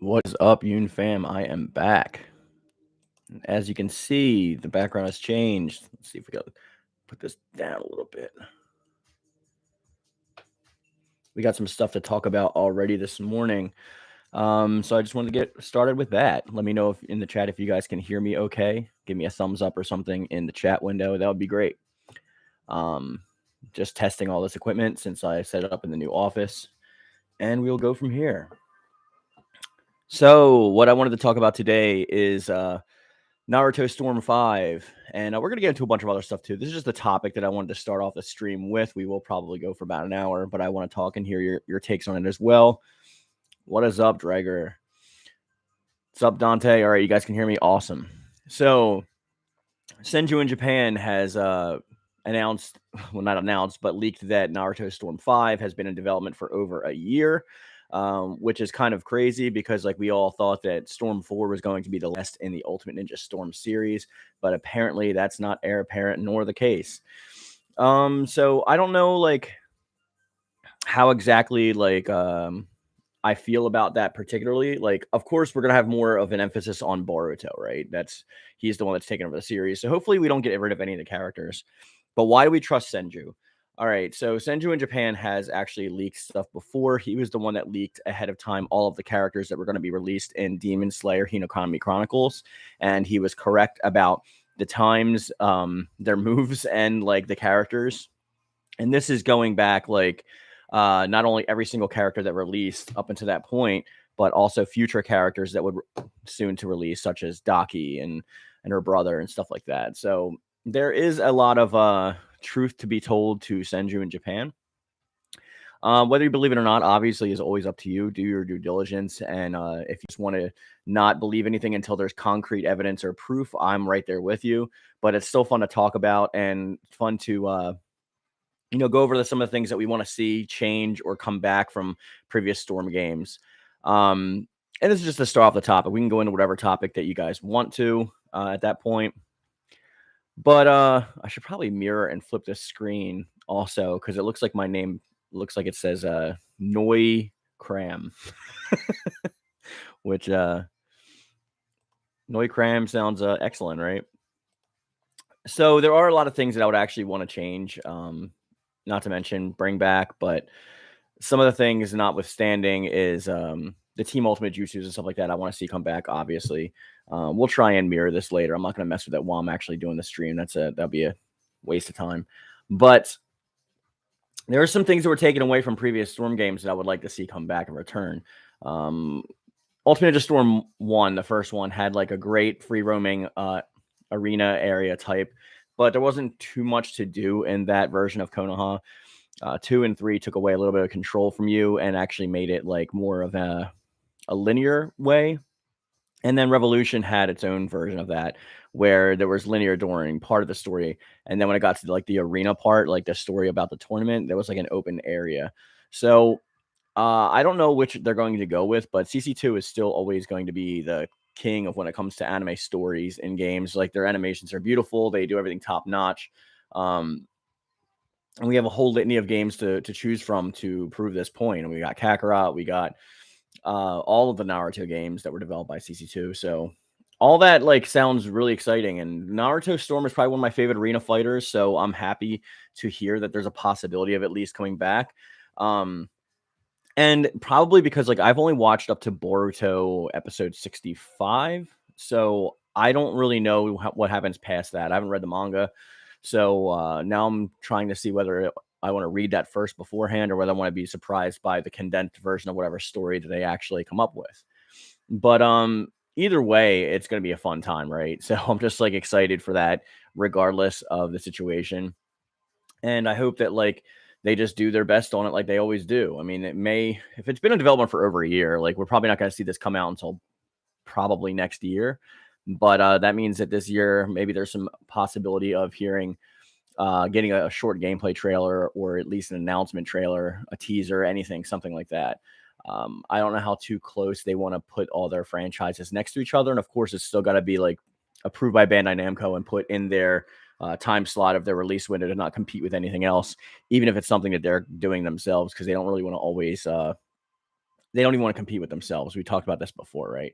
What is up, Yoon-Fam? I am back. As you can see, the background has changed. Let's see if we got to put this down a little bit. We got some stuff to talk about already this morning. So I just wanted to get started with that. Let me know if in the chat if you guys can hear me okay. Give me a thumbs up or something in the chat window. That would be great. Just testing all this equipment since I set it up in the new office. And we'll go from here. So what I wanted to talk about today is Naruto Storm 5. And we're going to get into a bunch of other stuff too. This is just the topic that I wanted to start off the stream with. We will probably go for about an hour, but I want to talk and hear your takes on it as well. What is up, Drager? What's up, Dante? All right, you guys can hear me? Awesome. So Senju in Japan has announced, well, not announced, but leaked that Naruto Storm 5 has been in development for over a year. Which is kind of crazy because like we all thought that Storm 4 was going to be the last in the Ultimate Ninja Storm series, but apparently that's not heir apparent nor the case. So I don't know like how exactly like I feel about that particularly. Like, of course, we're gonna have more of an emphasis on Boruto, right? He's the one that's taken over the series. So hopefully we don't get rid of any of the characters. But why do we trust Senju? All right, so Senju in Japan has actually leaked stuff before. He was the one that leaked ahead of time all of the characters that were going to be released in Demon Slayer Hinokami Chronicles, and he was correct about the times, their moves, and like the characters. And this is going back like not only every single character that released up until that point, but also future characters that would soon to release, such as Daki and her brother and stuff like that. So there is a lot of truth to be told to Senju in Japan. Whether you believe it or not, obviously, is always up to you. Do your due diligence. And if you just want to not believe anything until there's concrete evidence or proof, I'm right there with you. But it's still fun to talk about and fun to, go over some of the things that we want to see change or come back from previous Storm games. And this is just to start off the topic. We can go into whatever topic that you guys want to at that point. But I should probably mirror and flip this screen also because it looks like my name looks like it says Noi Cram, which Noi Cram sounds excellent, right? So there are a lot of things that I would actually want to change, not to mention bring back, but some of the things notwithstanding is the Team Ultimate Jutsus and stuff like that I want to see come back, obviously. We'll try and mirror this later. I'm not going to mess with that while I'm actually doing the stream. That'll be a waste of time. But there are some things that were taken away from previous Storm games that I would like to see come back and return. Ultimate Ninja Storm 1, the first one, had like a great free roaming arena area type, but there wasn't too much to do in that version of Konoha. 2 and 3 took away a little bit of control from you and actually made it like more of a linear way. And then Revolution had its own version of that, where there was linear during part of the story. And then when it got to like the arena part, like the story about the tournament, there was like an open area. So I don't know which they're going to go with, but CC2 is still always going to be the king of when it comes to anime stories in games. Like their animations are beautiful. They do everything top notch. And we have a whole litany of games to choose from to prove this point. And we got Kakarot, we got all of the Naruto games that were developed by CC2. So all that like sounds really exciting. And Naruto Storm is probably one of my favorite arena fighters. So I'm happy to hear that there's a possibility of at least coming back. And probably because like I've only watched up to Boruto episode 65. So I don't really know what happens past that. I haven't read the manga. So now I'm trying to see whether I want to read that first beforehand or whether I want to be surprised by the condensed version of whatever story that they actually come up with. But either way, it's going to be a fun time, right? So I'm just like excited for that regardless of the situation. And I hope that like they just do their best on it like they always do. I mean, if it's been in development for over a year, like we're probably not going to see this come out until probably next year. But that means that this year, maybe there's some possibility of hearing, getting a short gameplay trailer or at least an announcement trailer, a teaser, anything, something like that. I don't know how too close they want to put all their franchises next to each other. And of course, it's still got to be like approved by Bandai Namco and put in their time slot of their release window to not compete with anything else, even if it's something that they're doing themselves, because they don't really want to always they don't even want to compete with themselves. We talked about this before, right?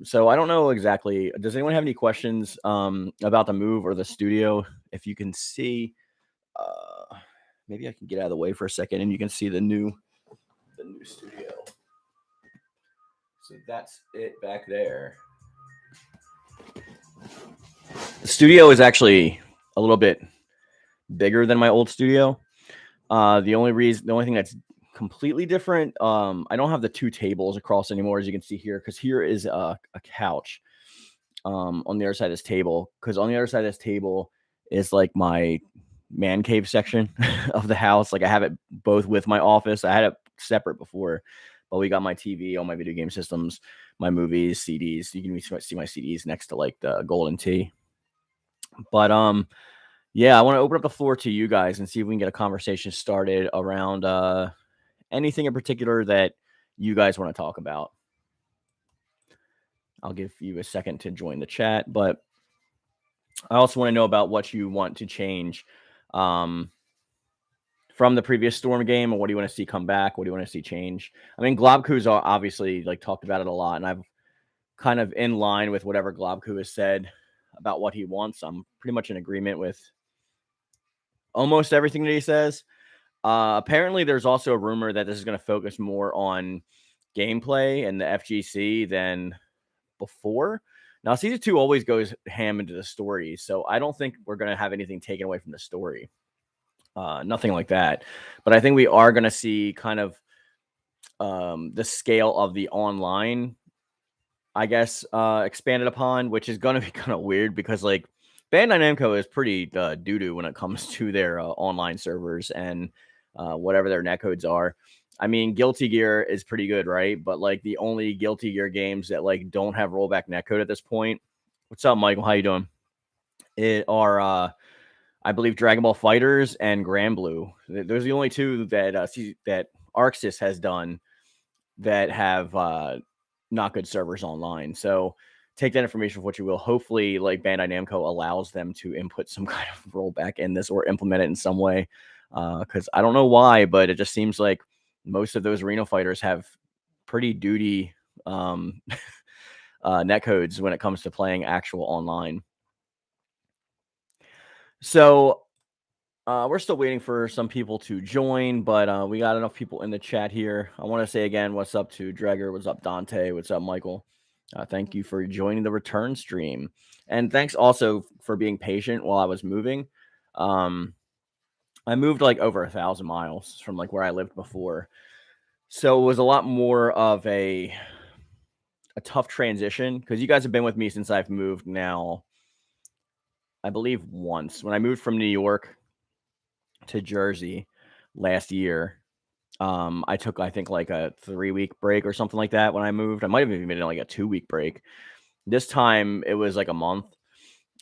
So I don't know exactly. Does anyone have any questions about the move or the studio? If you can see, uh, maybe I can get out of the way for a second, and you can see the new studio. So that's it back there. The studio is actually a little bit bigger than my old studio. The only thing that's completely different, I don't have the two tables across anymore, as you can see here, because here is a couch on the other side of this table. Because on the other side of this table is like my man cave section of the house. Like I have it both with my office. I had it separate before, but we got my TV, all my video game systems, my movies, CDs. You can see my CDs next to like the golden tee. But yeah, I want to open up the floor to you guys and see if we can get a conversation started around anything in particular that you guys want to talk about. I'll give you a second to join the chat, but I also want to know about what you want to change from the previous Storm game, and what do you want to see come back? What do you want to see change? I mean, Globku's obviously like talked about it a lot, and I've kind of in line with whatever Globku has said about what he wants. I'm pretty much in agreement with almost everything that he says. Apparently, there's also a rumor that this is going to focus more on gameplay and the FGC than before. Now, season 2 always goes ham into the story, so I don't think we're going to have anything taken away from the story. Nothing like that. But I think we are going to see kind of the scale of the online, I guess, expanded upon, which is going to be kind of weird because, like, Bandai Namco is pretty doo-doo when it comes to their online servers and whatever their netcodes are. I mean, Guilty Gear is pretty good, right? But like the only Guilty Gear games that like don't have rollback netcode at this point. What's up, Michael? How you doing? It are I believe Dragon Ball Fighters and Grand Blue. Those are the only two that that Arxis has done that have not good servers online. So take that information for what you will. Hopefully, like Bandai Namco allows them to input some kind of rollback in this or implement it in some way. Because I don't know why, but it just seems like most of those arena fighters have pretty duty netcodes when it comes to playing actual online. So we're still waiting for some people to join, but we got enough people in the chat here. I want to say again, what's up to Dreger? What's up, Dante? What's up, Michael? Thank you for joining the return stream. And thanks also for being patient while I was moving. I moved like over 1,000 miles from like where I lived before. So it was a lot more of a tough transition because you guys have been with me since I've moved now, I believe once. When I moved from New York to Jersey last year, I took, I think, like a 3-week break or something like that when I moved. I might have even been in like a 2-week break. This time it was like a month.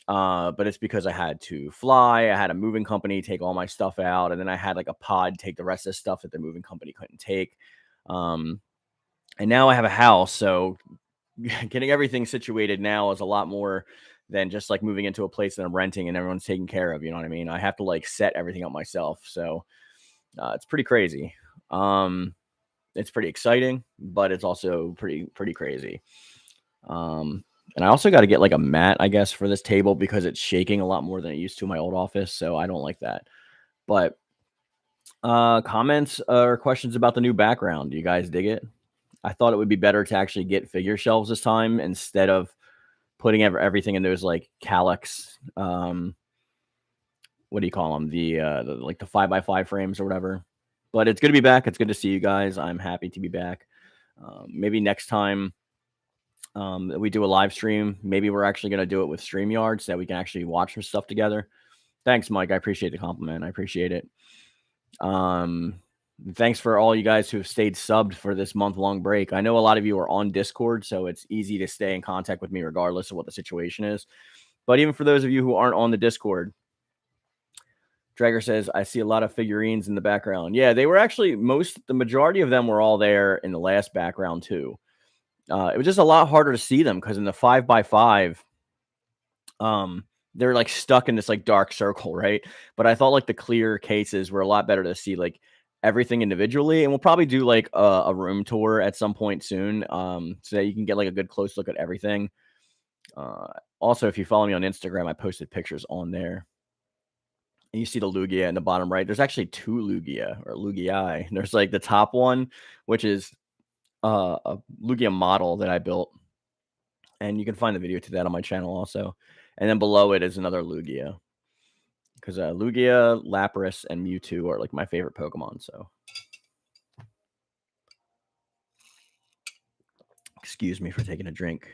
But it's because I had to fly. I had a moving company take all my stuff out, and then I had like a pod take the rest of the stuff that the moving company couldn't take. And now I have a house, so getting everything situated now is a lot more than just like moving into a place that I'm renting and everyone's taken care of. You know what I mean? I have to like set everything up myself, so it's pretty crazy. It's pretty exciting, but it's also pretty crazy. And I also got to get like a mat, I guess, for this table because it's shaking a lot more than it used to in my old office. So I don't like that. But comments or questions about the new background? Do you guys dig it? I thought it would be better to actually get figure shelves this time instead of putting everything in those like Calyx. What do you call them? The like the 5x5 frames or whatever. But it's good to be back. It's good to see you guys. I'm happy to be back. Maybe next time we do a live stream. Maybe we're actually going to do it with StreamYard so that we can actually watch some stuff together. Thanks, Mike. I appreciate the compliment. I appreciate it. Thanks for all you guys who have stayed subbed for this month-long break. I know a lot of you are on Discord, so it's easy to stay in contact with me regardless of what the situation is. But even for those of you who aren't on the Discord, Drager says, I see a lot of figurines in the background. Yeah, they were actually the majority of them were all there in the last background too. It was just a lot harder to see them because in the 5x5, they're like stuck in this like dark circle, right? But I thought like the clear cases were a lot better to see like everything individually, and we'll probably do like a room tour at some point soon, so that you can get like a good close look at everything. Uh, Also, if you follow me on Instagram, I posted pictures on there. And you see the Lugia in the bottom right. There's actually two Lugia or Lugii. There's like the top one, which is a Lugia model that I built, and you can find the video to that on my channel also. And then below it is another Lugia, because Lugia, Lapras, and Mewtwo are like my favorite Pokemon. So, excuse me for taking a drink.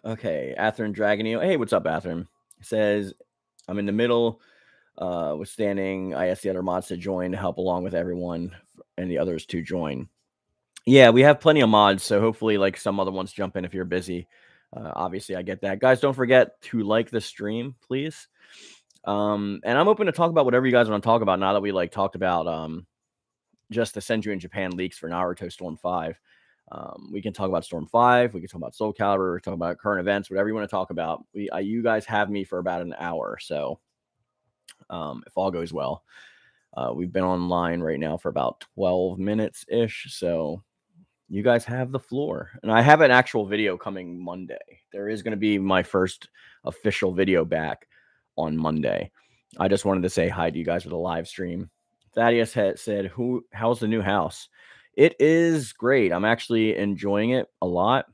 Okay, Atherin Dragonio. Hey, what's up, Atherin? Says I'm in the middle. Withstanding, I asked the other mods to join to help along with everyone and the others to join. Yeah, we have plenty of mods, so hopefully, like some other ones jump in if you're busy. Obviously, I get that, guys. Don't forget to like the stream, please. And I'm open to talk about whatever you guys want to talk about. Now that we like talked about just the Senju in Japan leaks for Naruto Storm 5. We can talk about Storm 5. We can talk about Soul Calibur. Talk about current events, whatever you want to talk about. You guys have me for about an hour, so if all goes well. We've been online right now for about 12 minutes ish, so you guys have the floor. And I have an actual video coming Monday. There is going to be my first official video back on Monday. I just wanted to say hi to you guys with a live stream. Thaddeus had said, how's the new house? It is great. I'm actually enjoying it a lot.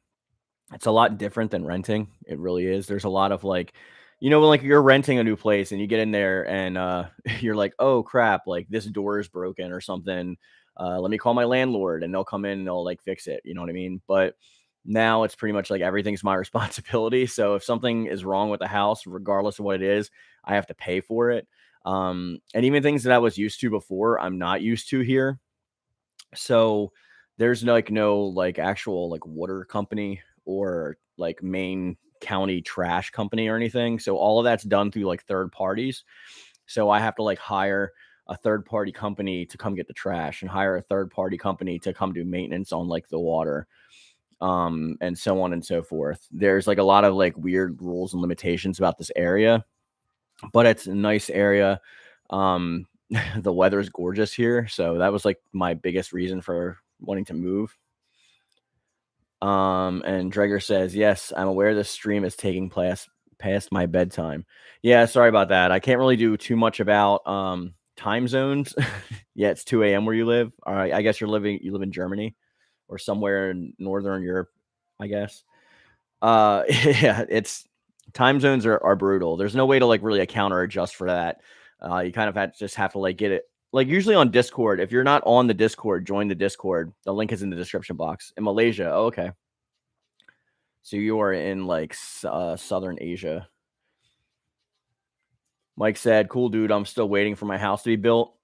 It's a lot different than renting. It really is. There's a lot of like, when like you're renting a new place and you get in there and you're like, oh crap, like this door is broken or something. Let me call my landlord and they'll come in and they'll like fix it. You know what I mean? But now it's pretty much like everything's my responsibility. So if something is wrong with the house, regardless of what it is, I have to pay for it. And even things that I was used to before, I'm not used to here. So there's no like actual like water company or like main county trash company or anything. So all of that's done through like third parties. So I have to like hire a third party company to come get the trash and hire a third party company to come do maintenance on like the water, and so on and so forth. There's like a lot of like weird rules and limitations about this area, but it's a nice area. Um, the weather is gorgeous here, so that was like my biggest reason for wanting to move. And Dreger says, yes, I'm aware this stream is taking place past my bedtime. Yeah, sorry about that. I can't really do too much about time zones. Yeah, it's 2 a.m. where you live. All right, I guess you live in Germany or somewhere in Northern Europe, I guess. Yeah, it's time zones are brutal. There's no way to like really account or adjust for that. You kind of just have to like get it. Like usually on Discord, if you're not on the Discord, join the Discord. The link is in the description box. In Malaysia, oh, okay. So you are in like Southern Asia. Mike said, "Cool, dude. I'm still waiting for my house to be built."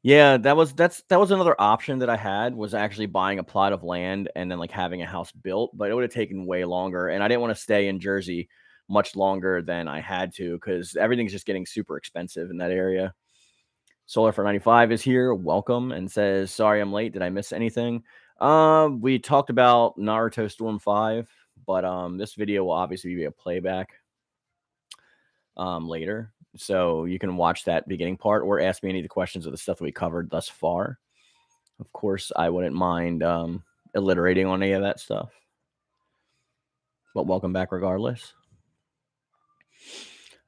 Yeah, that was another option that I had, was actually buying a plot of land and then like having a house built, but it would have taken way longer, and I didn't want to stay in Jersey much longer than I had to because everything's just getting super expensive in that area. Solar for 95 is here, welcome, and says, "Sorry I'm late. Did I miss anything?" We talked about Naruto Storm 5, but this video will obviously be a playback later. So you can watch that beginning part or ask me any of the questions of the stuff that we covered thus far. Of course, I wouldn't mind alliterating on any of that stuff. But welcome back regardless.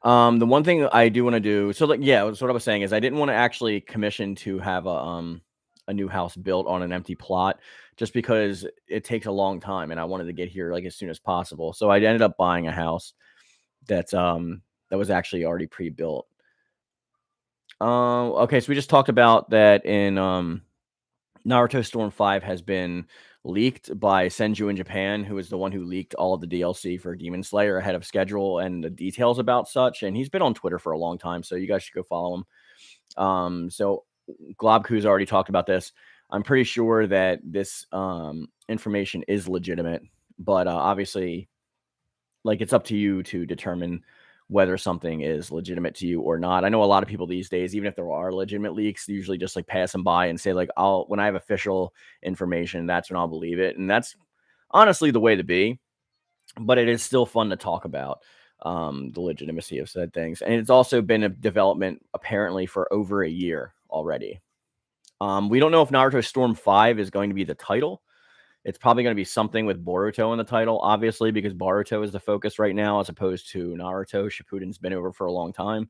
The one thing I do want to do, so like, yeah, that's what I was saying, is I didn't want to actually commission to have a new house built on an empty plot, just because it takes a long time and I wanted to get here like as soon as possible. So I ended up buying a house that's that was actually already pre-built. Okay, so we just talked about that in Naruto Storm 5 has been leaked by Senju in Japan, who is the one who leaked all of the DLC for Demon Slayer ahead of schedule and the details about such. And he's been on Twitter for a long time, so you guys should go follow him. So Globku's already talked about this. I'm pretty sure that this information is legitimate, but obviously, like, it's up to you to determine whether something is legitimate to you or not. I know a lot of people these days, even if there are legitimate leaks, they usually just like pass them by and say like, when I have official information, that's when I'll believe it. And that's honestly the way to be, but it is still fun to talk about. the legitimacy of said things. And it's also been a development apparently for over a year already. We don't know if Naruto Storm 5 is going to be the title. It's probably going to be something with Boruto in the title, obviously, because Boruto is the focus right now as opposed to Naruto. Shippuden's been over for a long time.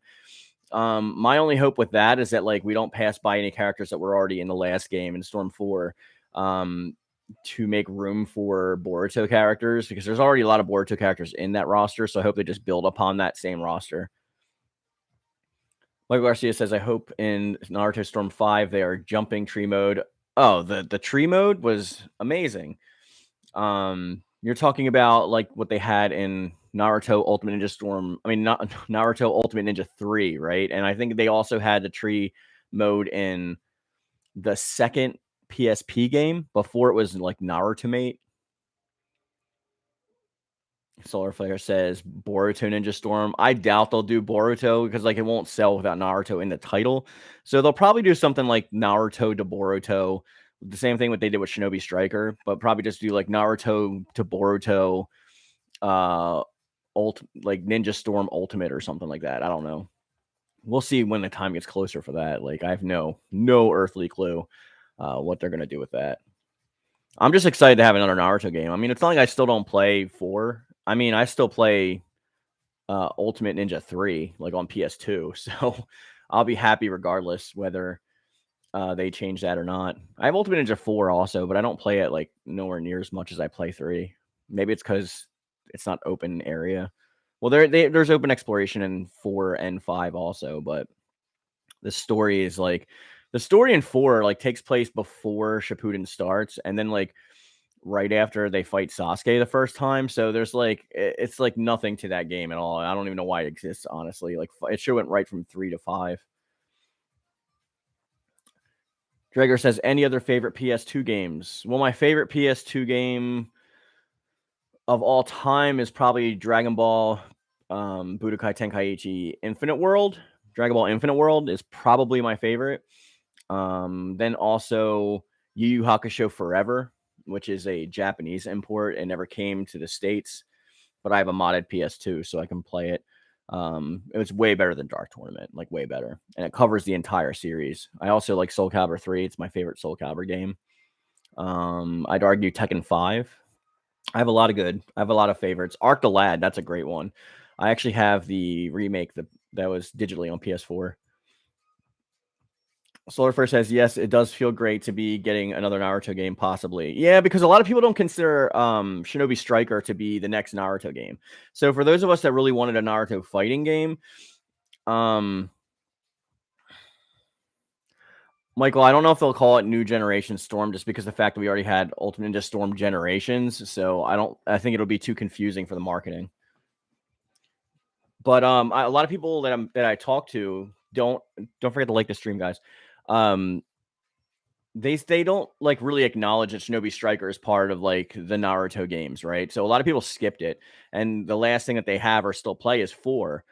My only hope with that is that like we don't pass by any characters that were already in the last game in Storm 4 to make room for Boruto characters, because there's already a lot of Boruto characters in that roster. So I hope they just build upon that same roster. Michael Garcia says, I hope in Naruto Storm 5 they are jumping tree mode. Oh, the tree mode was amazing. You're talking about like what they had in Naruto Ultimate Ninja Storm. I mean, not Naruto Ultimate Ninja 3, right? And I think they also had the tree mode in the second PSP game before it was like Naruto Mate. Solar Flare says Boruto Ninja Storm. I doubt they'll do Boruto because like it won't sell without Naruto in the title. So they'll probably do something like Naruto to Boruto. The same thing what they did with Shinobi Striker, but probably just do like Naruto to Boruto, like Ninja Storm Ultimate or something like that. I don't know. We'll see when the time gets closer for that. Like I have no earthly clue what they're gonna do with that. I'm just excited to have another Naruto game. I mean, it's not like I still don't play 4. I mean, I still play Ultimate Ninja 3, like on PS2. So I'll be happy regardless whether they change that or not. I have Ultimate Ninja 4 also, but I don't play it like nowhere near as much as I play 3. Maybe it's because it's not open area. Well, there's open exploration in 4 and 5 also, but the story is like the story in 4 like takes place before Shippuden starts, and then like right after they fight Sasuke the first time. So there's like it's like nothing to that game at all. I don't even know why it exists, honestly. Like it should went right from 3 to 5. Drager says, any other favorite PS2 games? Well, my favorite PS2 game of all time is probably Dragon Ball Budokai Tenkaichi Infinite World. Dragon Ball Infinite World is probably my favorite. Then also Yu Yu Hakusho Forever, which is a Japanese import and never came to the States, but I have a modded PS2 so I can play it. It was way better than Dark Tournament, like way better, and it covers the entire series. I also like Soul Calibur 3. It's my favorite Soul Calibur game. I'd argue Tekken 5. I have a lot of favorites. Arc the Lad, that's a great one. I actually have the remake that was digitally on PS4. Solarfur says, yes, it does feel great to be getting another Naruto game, possibly. Yeah, because a lot of people don't consider Shinobi Striker to be the next Naruto game. So for those of us that really wanted a Naruto fighting game, Michael, I don't know if they'll call it New Generation Storm just because of the fact that we already had Ultimate Ninja Storm Generations. So I think it'll be too confusing for the marketing. But a lot of people that I talk to don't forget to like the stream, guys. They don't like really acknowledge that Shinobi Striker is part of like the Naruto games, right? So a lot of people skipped it, and the last thing that they have or still play is 4.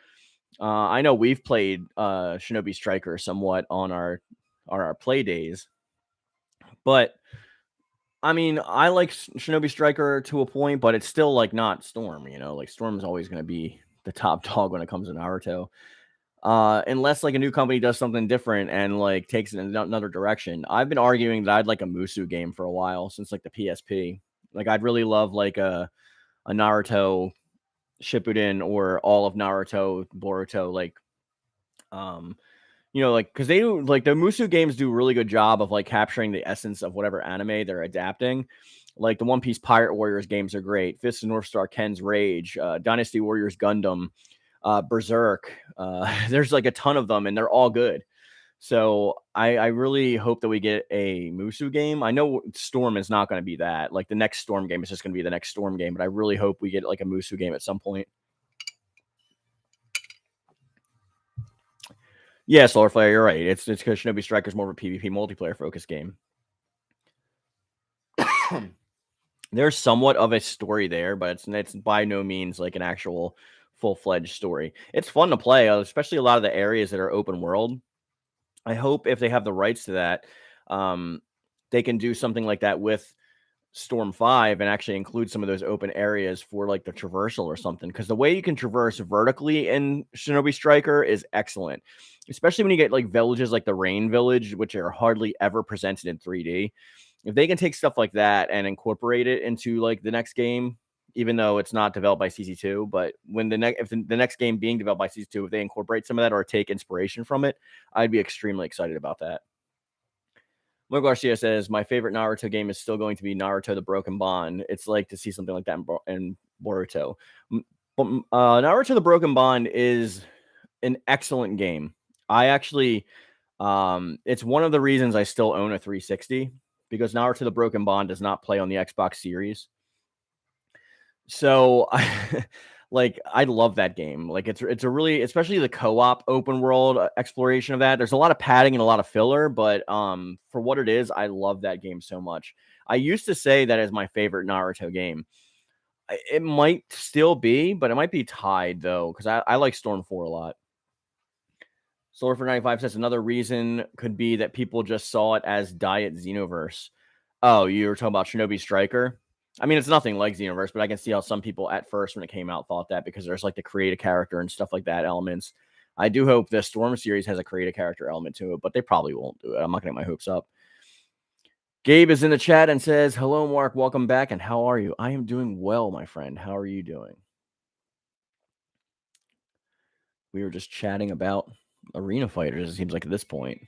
I know we've played Shinobi Striker somewhat on our play days, but I mean, I like Shinobi Striker to a point, but it's still like not Storm, you know, like Storm is always going to be the top dog when it comes to Naruto. Unless like a new company does something different and like takes it in another direction. I've been arguing that I'd like a Musu game for a while since like the PSP. Like I'd really love like a Naruto Shippuden or all of Naruto Boruto, like you know, like because they do like the Musu games do a really good job of like capturing the essence of whatever anime they're adapting. Like the One Piece Pirate Warriors games are great. Fist of North Star Ken's Rage, Dynasty Warriors Gundam, Berserk. There's like a ton of them and they're all good. So I really hope that we get a Musu game. I know Storm is not going to be that. Like the next Storm game is just going to be the next Storm game, but I really hope we get like a Musu game at some point. Yeah, Solarflare, you're right. It's because Shinobi Striker is more of a PvP multiplayer focused game. There's somewhat of a story there, but it's by no means like an actual full-fledged story. It's fun to play, especially a lot of the areas that are open world. I hope if they have the rights to that, they can do something like that with Storm 5 and actually include some of those open areas for like the traversal or something. Because the way you can traverse vertically in Shinobi Striker is excellent, especially when you get like villages like the Rain Village, which are hardly ever presented in 3D. If they can take stuff like that and incorporate it into like the next game, even though it's not developed by CC2, but when the next game being developed by CC2, if they incorporate some of that or take inspiration from it, I'd be extremely excited about that. Mo Garcia says, my favorite Naruto game is still going to be Naruto the Broken Bond. It's like to see something like that in Boruto. Naruto the Broken Bond is an excellent game. I actually, it's one of the reasons I still own a 360, because Naruto the Broken Bond does not play on the Xbox Series. So like I love that game. Like it's a really, especially the co-op open world exploration of that. There's a lot of padding and a lot of filler, but for what it is, I love that game so much. I used to say that is my favorite Naruto game. It might still be, but it might be tied though, because I like Storm 4 a lot. Solar for 95 says another reason could be that people just saw it as Diet Xenoverse. Oh, you were talking about Shinobi Striker? I mean, it's nothing like Xenoverse, but I can see how some people at first when it came out thought that, because there's like the create a character and stuff like that elements. I do hope the Storm series has a create a character element to it, but they probably won't do it. I'm not going to get my hopes up. Gabe is in the chat and says, hello, Mark. Welcome back. And how are you? I am doing well, my friend. How are you doing? We were just chatting about arena fighters, it seems like at this point.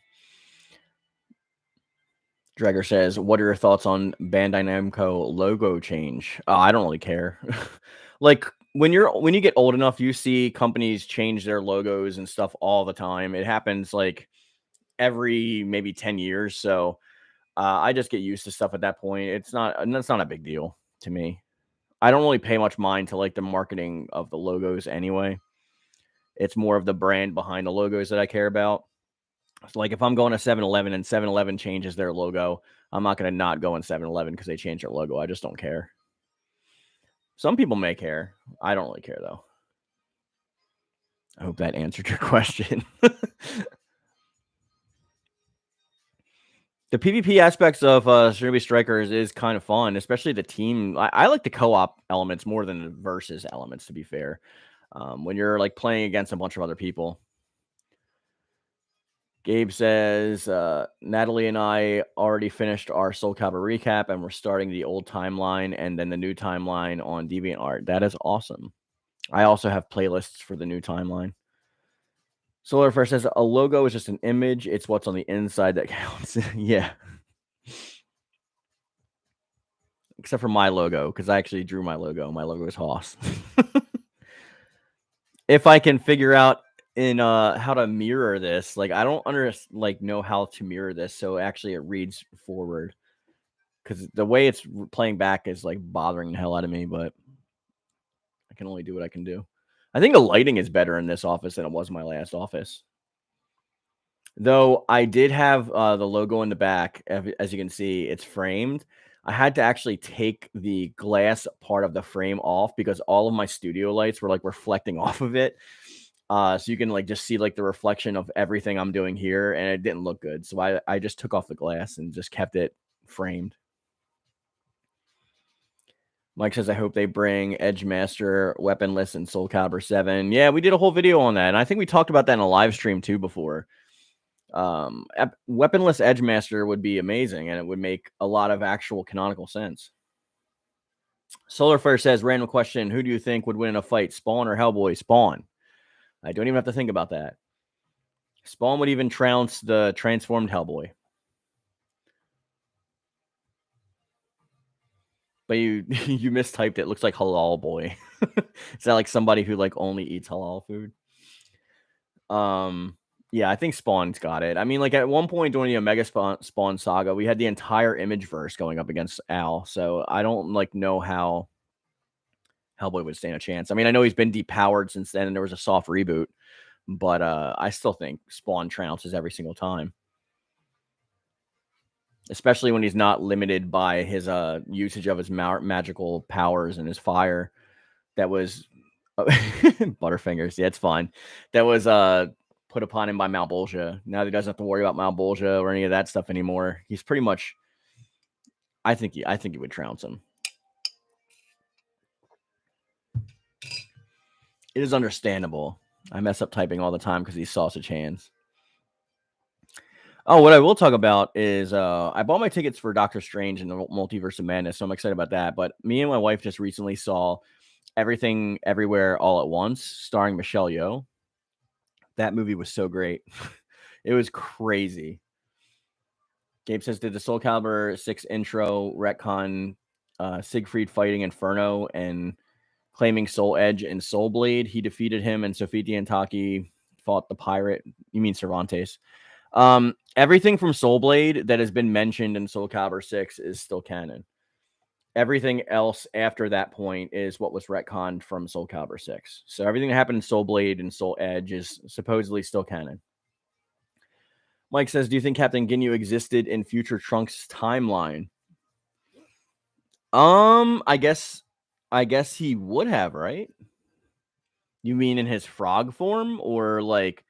Drager says, what are your thoughts on Bandai Namco logo change? I don't really care. Like when you get old enough, you see companies change their logos and stuff all the time. It happens like every maybe 10 years. So I just get used to stuff at that point. That's not a big deal to me. I don't really pay much mind to like the marketing of the logos anyway. It's more of the brand behind the logos that I care about. So like if I'm going to 7-Eleven and 7-Eleven changes their logo, I'm not going to not go in 7-Eleven because they changed their logo. I just don't care. Some people may care. I don't really care, though. I hope that answered your question. The PvP aspects of Shinobi Strikers is kind of fun, especially the team. I like the co-op elements more than the versus elements, to be fair. When you're like playing against a bunch of other people. Gabe says, Natalie and I already finished our Soul Calibur recap, and we're starting the old timeline and then the new timeline on DeviantArt. That is awesome. I also have playlists for the new timeline. Solar First says, a logo is just an image. It's what's on the inside that counts. Yeah. Except for my logo, because I actually drew my logo. My logo is Hoss. If I can figure out in how to mirror this, like I don't know how to mirror this so actually it reads forward, because the way it's playing back is like bothering the hell out of me, but I can only do what I can do. I think the lighting is better in this office than it was in my last office, though. I did have the logo in the back. As you can see, it's framed. I had to actually take the glass part of the frame off because all of my studio lights were like reflecting off of it. So you can like just see like the reflection of everything I'm doing here, and it didn't look good. So I just took off the glass and just kept it framed. Mike says, I hope they bring Edgemaster, Weaponless, and Soul Calibur 7. Yeah, we did a whole video on that, and I think we talked about that in a live stream too before. Weaponless Edgemaster would be amazing, and it would make a lot of actual canonical sense. Solar Flare says, random question, who do you think would win in a fight, Spawn or Hellboy? Spawn. I don't even have to think about that. Spawn would even trounce the transformed Hellboy. But you you mistyped it. Looks like Halal Boy. Is that like somebody who like only eats halal food? Yeah, I think Spawn's got it. I mean, like at one point during the Omega Spawn saga, we had the entire image verse going up against Al. So I don't like know how Hellboy would stand a chance. I mean, I know he's been depowered since then, and there was a soft reboot, but I still think Spawn trounces every single time, especially when he's not limited by his usage of his magical powers and his fire. That was Butterfingers. Yeah, it's fine. That was put upon him by Malbolgia. Now he doesn't have to worry about Malbolgia or any of that stuff anymore. He's pretty much I think he would trounce him. It is understandable. I mess up typing all the time because these sausage hands. Oh, what I will talk about is I bought my tickets for Doctor Strange and the Multiverse of Madness, so I'm excited about that. But me and my wife just recently saw Everything Everywhere All at Once, starring Michelle Yeoh. That movie was so great. It was crazy. Gabe says, did the Soul Calibur 6 intro retcon Siegfried fighting Inferno and claiming Soul Edge and Soul Blade? He defeated him, and Sofiti and Taki fought the pirate. You mean Cervantes? Everything from Soul Blade that has been mentioned in Soul Calibur 6 is still canon. Everything else after that point is what was retconned from Soul Calibur 6. So everything that happened in Soul Blade and Soul Edge is supposedly still canon. Mike says, do you think Captain Ginyu existed in future Trunks' timeline? I guess he would have, right? You mean in his frog form, or like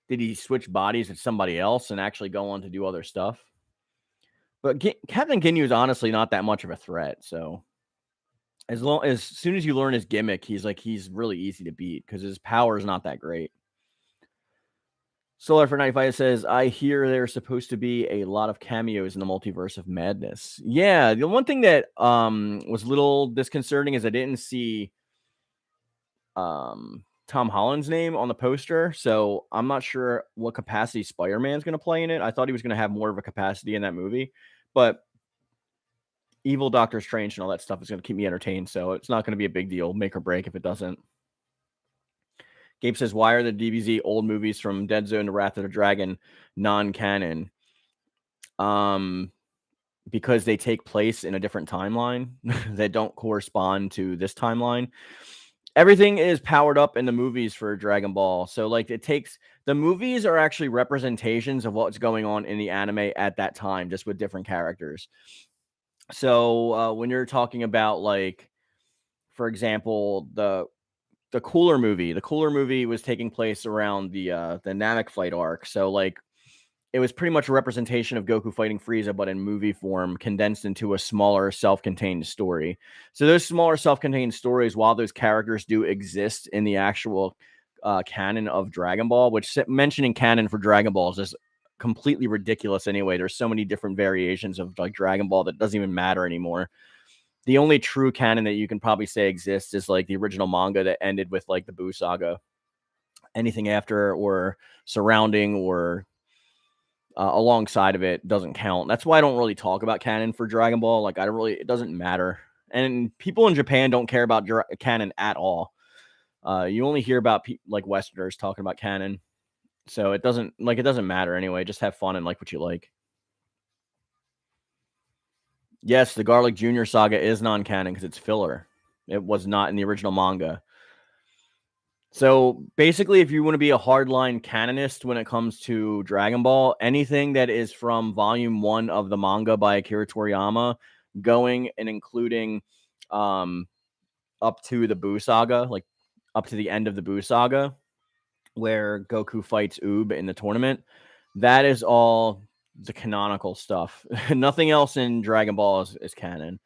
did he switch bodies with somebody else and actually go on to do other stuff? But Captain Ginyu is honestly not that much of a threat, so as soon as you learn his gimmick, he's really easy to beat because his power is not that great. Solar for 95 says, I hear there's supposed to be a lot of cameos in the Multiverse of Madness. Yeah, the one thing that was a little disconcerting is I didn't see Tom Holland's name on the poster, so I'm not sure what capacity Spider-Man's going to play in it. I thought he was going to have more of a capacity in that movie, but evil Doctor Strange and all that stuff is going to keep me entertained, so it's not going to be a big deal, make or break if it doesn't. Gabe says, why are the DBZ old movies from Dead Zone to Wrath of the Dragon non-canon? Because they take place in a different timeline that don't correspond to this timeline. Everything is powered up in the movies for Dragon Ball. So like the movies are actually representations of what's going on in the anime at that time, just with different characters. So when you're talking about, like, for example, the Cooler movie was taking place around the Namek fight arc. So like it was pretty much a representation of Goku fighting Frieza, but in movie form, condensed into a smaller, self-contained story. So those smaller, self-contained stories, while those characters do exist in the actual canon of Dragon Ball, which mentioning canon for Dragon Ball is just completely ridiculous anyway. There's so many different variations of like Dragon Ball that doesn't even matter anymore. The only true canon that you can probably say exists is like the original manga that ended with like the Buu saga. Anything after or surrounding or alongside of it doesn't count. That's why I don't really talk about canon for Dragon Ball. Like it doesn't matter. And people in Japan don't care about canon at all. You only hear about like Westerners talking about canon. So it doesn't matter anyway. Just have fun and like what you like. Yes, the Garlic Jr. saga is non-canon because it's filler. It was not in the original manga. So basically, if you want to be a hardline canonist when it comes to Dragon Ball, anything that is from volume 1 of the manga by Akira Toriyama, going and including up to the Buu saga, like up to the end of the Buu saga, where Goku fights Oob in the tournament, that is all the canonical stuff. Nothing else in Dragon Ball is canon.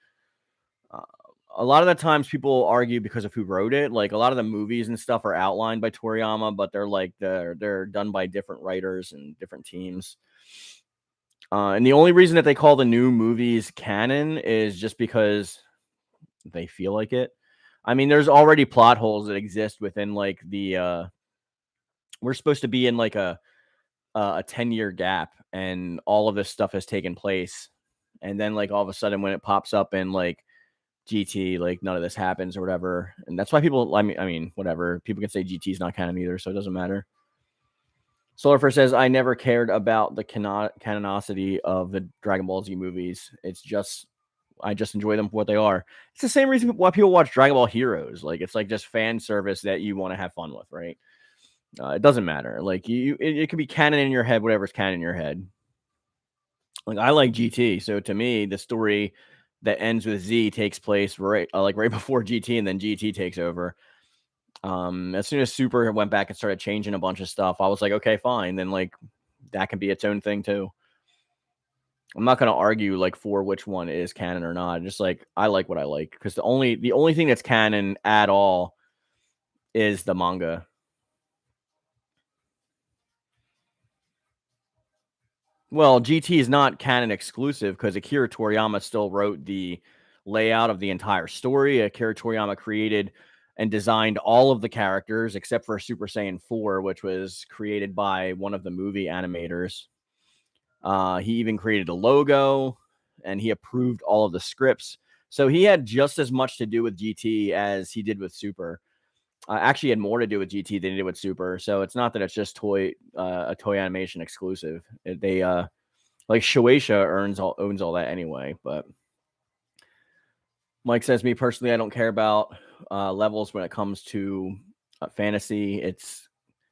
A lot of the times people argue because of who wrote it. Like a lot of the movies and stuff are outlined by Toriyama, but they're done by different writers and different teams. And the only reason that they call the new movies canon is just because they feel like it. I mean, there's already plot holes that exist within like the we're supposed to be in like a 10-year gap, and all of this stuff has taken place. And then like all of a sudden when it pops up in like GT, like none of this happens or whatever. And that's why people, I mean, whatever. People can say GT is not canon either, so it doesn't matter. Solarfur says, I never cared about the canonicity of the Dragon Ball Z movies. I just enjoy them for what they are. It's the same reason why people watch Dragon Ball Heroes. Like, it's like just fan service that you want to have fun with, right? It doesn't matter. Like, it could be canon in your head, whatever's canon in your head. Like, I like GT, so to me, the story that ends with Z takes place right before GT, and then GT takes over. As soon as Super went back and started changing a bunch of stuff, I was like, okay, fine. Then like that can be its own thing too. I'm not gonna argue like for which one is canon or not. Just like I like what I like because the only thing that's canon at all is the manga. Well, GT is not canon exclusive because Akira Toriyama still wrote the layout of the entire story. Akira Toriyama created and designed all of the characters except for Super Saiyan 4, which was created by one of the movie animators. He even created a logo and he approved all of the scripts. So he had just as much to do with GT as he did with Super. Actually, had more to do with GT than he did with Super. So it's not that it's just a toy animation exclusive. They like Shueisha owns all that anyway. But Mike says, me personally, I don't care about levels when it comes to fantasy. It's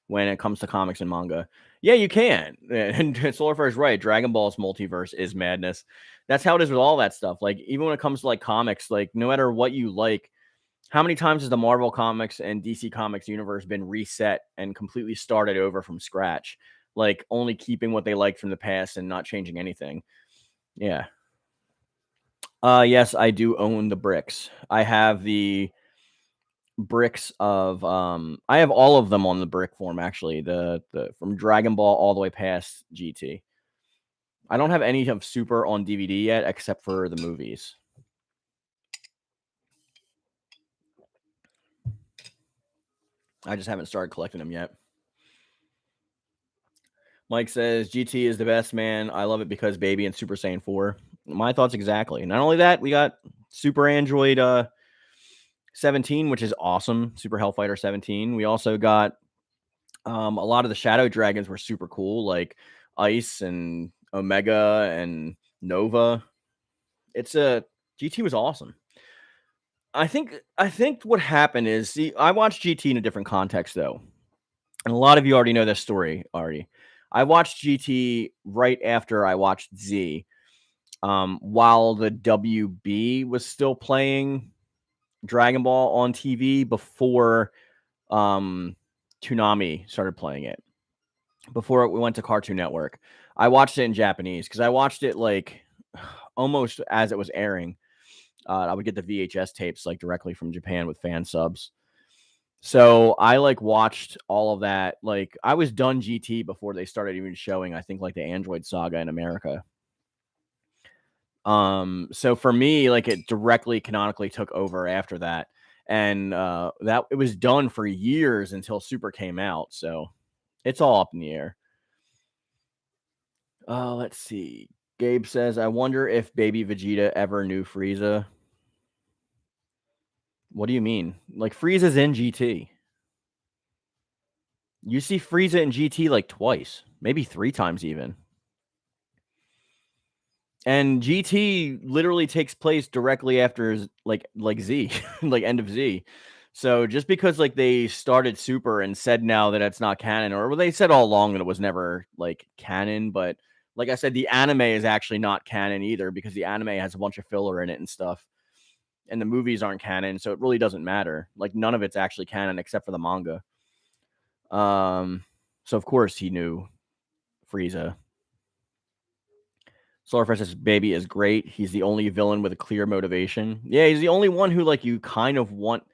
when it comes to comics and manga. Yeah, you can. And Solarfire is right. Dragon Ball's multiverse is madness. That's how it is with all that stuff. Like, even when it comes to like comics, like no matter what you like, how many times has the Marvel Comics and DC Comics universe been reset and completely started over from scratch? Like, only keeping what they liked from the past and not changing anything. Yeah. Yes, I do own the bricks. I have the bricks of I have all of them on the brick form actually. The from Dragon Ball all the way past GT. I don't have any of Super on DVD yet except for the movies. I just haven't started collecting them yet. Mike says GT is the best, man. I love it because Baby and Super Saiyan 4. My thoughts exactly. Not only that, we got Super Android 17, which is awesome. Super Hellfighter 17. We also got a lot of the Shadow Dragons were super cool, like Ice and Omega and Nova. It's a GT was awesome. I think what happened is, see, I watched GT in a different context though. And a lot of you already know this story already. I watched GT right after I watched Z. While the WB was still playing Dragon Ball on TV before Toonami started playing it. Before we went to Cartoon Network. I watched it in Japanese because I watched it like almost as it was airing. I would get the VHS tapes like directly from Japan with fan subs. So I like watched all of that. Like I was done GT before they started even showing, I think, like the Android Saga in America. So for me, like it directly canonically took over after that. And that it was done for years until Super came out. So it's all up in the air. Let's see. Gabe says, I wonder if baby Vegeta ever knew Frieza. What do you mean? Like Frieza's in GT. You see Frieza in GT like twice, maybe 3 times even. And GT literally takes place directly after like Z, like end of Z. So just because like they started Super and said now that it's not canon, or well, they said all along that it was never like canon, but like I said, the anime is actually not canon either because the anime has a bunch of filler in it and stuff. And the movies aren't canon, so it really doesn't matter. Like none of it's actually canon except for the manga. So of course he knew Frieza. Solarfresh's baby is great. He's the only villain with a clear motivation. Yeah, he's the only one who like you kind of want.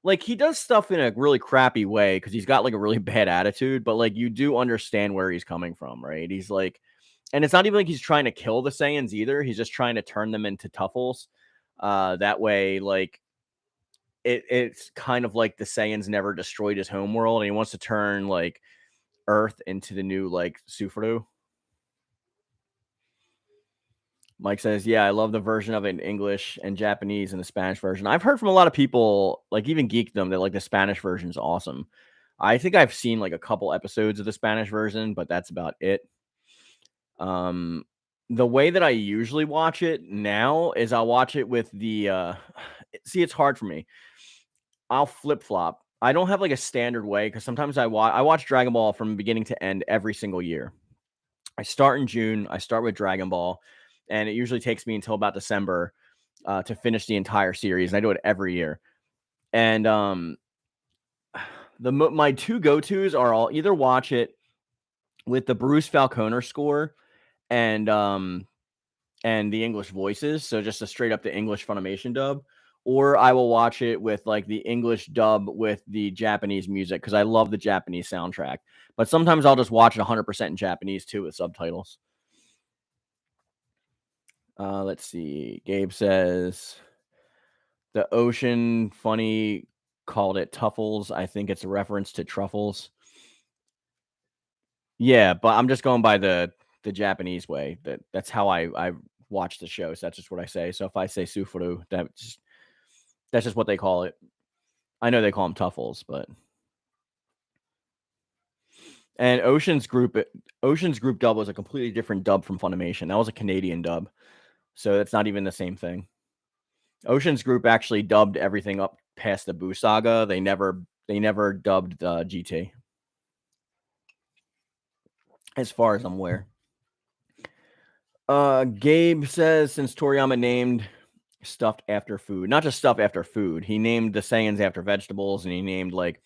Like he does stuff in a really crappy way because he's got like a really bad attitude, but like you do understand where he's coming from, right? He's like, and it's not even like he's trying to kill the Saiyans either. He's just trying to turn them into Tuffles. That way, like it's kind of like the Saiyans never destroyed his home world, and he wants to turn like Earth into the new like Sufru. Mike says, "Yeah, I love the version of it in English and Japanese and the Spanish version." I've heard from a lot of people, like even Geekdom, that like the Spanish version is awesome. I think I've seen like a couple episodes of the Spanish version, but that's about it. Um, the way that I usually watch it now is I'll watch it with the see, it's hard for me. I'll flip flop. I don't have like a standard way because sometimes I watch Dragon Ball from beginning to end every single year. I start in June. I start with Dragon Ball, and it usually takes me until about December to finish the entire series. And I do it every year. And my two go tos are I'll either watch it with the Bruce Falconer score and and the English voices, so just a straight up the English Funimation dub, or I will watch it with like the English dub with the Japanese music because I love the Japanese soundtrack. But sometimes I'll just watch it 100% in Japanese too with subtitles. Let's see. Gabe says the ocean funny called it Tuffles. I think it's a reference to truffles. Yeah, but I'm just going by the Japanese way. That's how I watch the show. So that's just what I say. So if I say sufuru, that's just what they call it. I know they call them Tuffles, but and Ocean's Group dub was a completely different dub from Funimation. That was a Canadian dub, so it's not even the same thing. Ocean's Group actually dubbed everything up past the Boo Saga. They never dubbed GT, as far as I'm aware. Gabe says since Toriyama named stuff after food, not just stuff after food, he named the Saiyans after vegetables, and he named like